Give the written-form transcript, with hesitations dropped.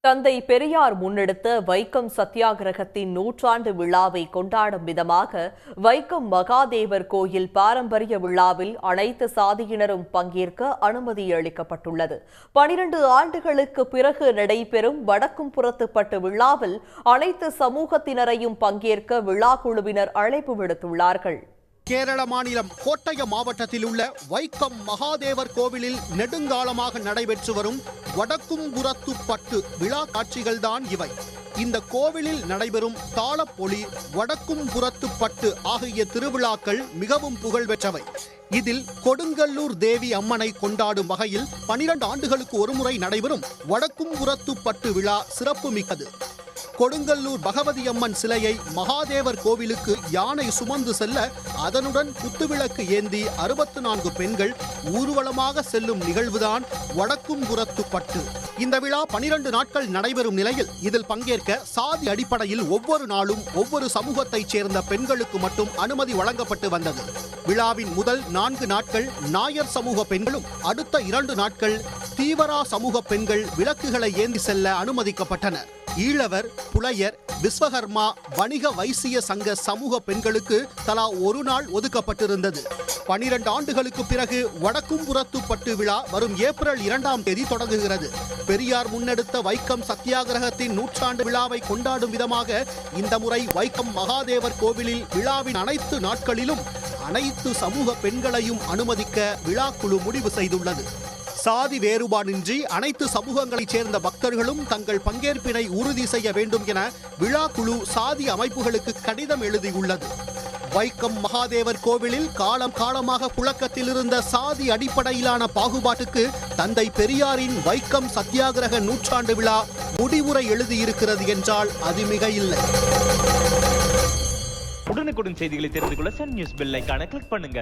தந்தை பெரியார் முன்னெடுத்த வைக்கம் சத்தியாகிரகத்தின் நூற்றாண்டு விழாவை கொண்டாடும் விதமாக வைக்கம் மகாதேவர் கோயில் பாரம்பரிய விழாவில் அனைத்து சாதியினரும் பங்கேற்க அனுமதி அளிக்கப்பட்டுள்ளது. 12 ஆண்டுகளுக்கு பிறகு நடைபெறும் வடக்கும் புறத்துப்பட்டு விழாவில் அனைத்து சமூகத்தினரையும் பங்கேற்க விழா குழுவினர் அழைப்பு விடுத்துள்ளார்கள். கேரள மாநிலம் கோட்டயம் மாவட்டத்தில் உள்ள வைக்கம் மகாதேவர் கோவிலில் நெடுங்காலமாக நடைபெற்று வரும் வடக்கும் புறத்துப்பட்டு விழா காட்சிகள்தான் இவை. இந்த கோவிலில் நடைபெறும் தாளப்பொலி, வடக்கும் புறத்துப்பட்டு ஆகிய திருவிழாக்கள் மிகவும் புகழ்பெற்றவை. இதில் கொடுங்கல்லூர் தேவி அம்மனை கொண்டாடும் வகையில் 12 ஆண்டுகளுக்கு ஒருமுறை நடைபெறும் வடக்கும் புறத்துப்பட்டு விழா சிறப்பு மிக்கது. கொடுங்கல்லூர் பகவதி அம்மன் சிலையை மகாதேவர் கோவிலுக்கு யானை சுமந்து செல்ல அதனுடன் குத்துவிளக்கு ஏந்தி 64 பெண்கள் ஊர்வலமாக செல்லும் நிகழ்வுதான் வடக்கும் புறத்துப்பட்டு. இந்த விழா 12 நாட்கள் நடைபெறும் நிலையில் இதில் பங்கேற்க சாதி அடிப்படையில் ஒவ்வொரு நாளும் ஒவ்வொரு சமூகத்தைச் சேர்ந்த பெண்களுக்கு மட்டும் அனுமதி வழங்கப்பட்டு வந்தது. விழாவின் முதல் 4 நாட்கள் நாயர் சமூக பெண்களும் அடுத்த 2 நாட்கள் தீவரா சமூக பெண்கள் விளக்குகளை ஏந்தி செல்ல அனுமதிக்கப்பட்டனர். ஈழவர், புலையர், விஸ்வகர்மா, வணிக வைசிய சங்க சமூக பெண்களுக்கு தலா ஒரு நாள் ஒதுக்கப்பட்டிருந்தது. 12 ஆண்டுகளுக்கு பிறகு வடக்கும் புறத்துப்பட்டு விழா வரும் ஏப்ரல் 2ஆம் தேதி தொடங்குகிறது. பெரியார் முன்னெடுத்த வைக்கம் சத்தியாகிரகத்தின் நூற்றாண்டு விழாவை கொண்டாடும் விதமாக இந்த முறை வைக்கம் மகாதேவர் கோவிலில் விழாவின் அனைத்து நாட்களிலும் அனைத்து சமூக பெண்களையும் அனுமதிக்க விழாக்குழு முடிவு செய்துள்ளது. சாதி வேறுபாடின்றி அனைத்து சமூகங்களைச் சேர்ந்த பக்தர்களும் தங்கள் பங்கேற்பினை உறுதி செய்ய வேண்டும் என விழாக்குழு சாதி அமைப்புகளுக்கு கடிதம் எழுதியுள்ளது. வைக்கம் மகாதேவர் கோவிலில் காலம் காலமாக புழக்கத்தில் இருந்த சாதி அடிப்படையிலான பாகுபாட்டுக்கு தந்தை பெரியாரின் வைக்கம் சத்தியாகிரக நூற்றாண்டு விழா முடிவுரை எழுதியிருக்கிறது என்றால் அது மிக இல்லை. உடனுக்குடன் செய்திகளை தெரிந்து கொள்ள சன் நியூஸ் பெல் ஐகானை கிளிக் பண்ணுங்க.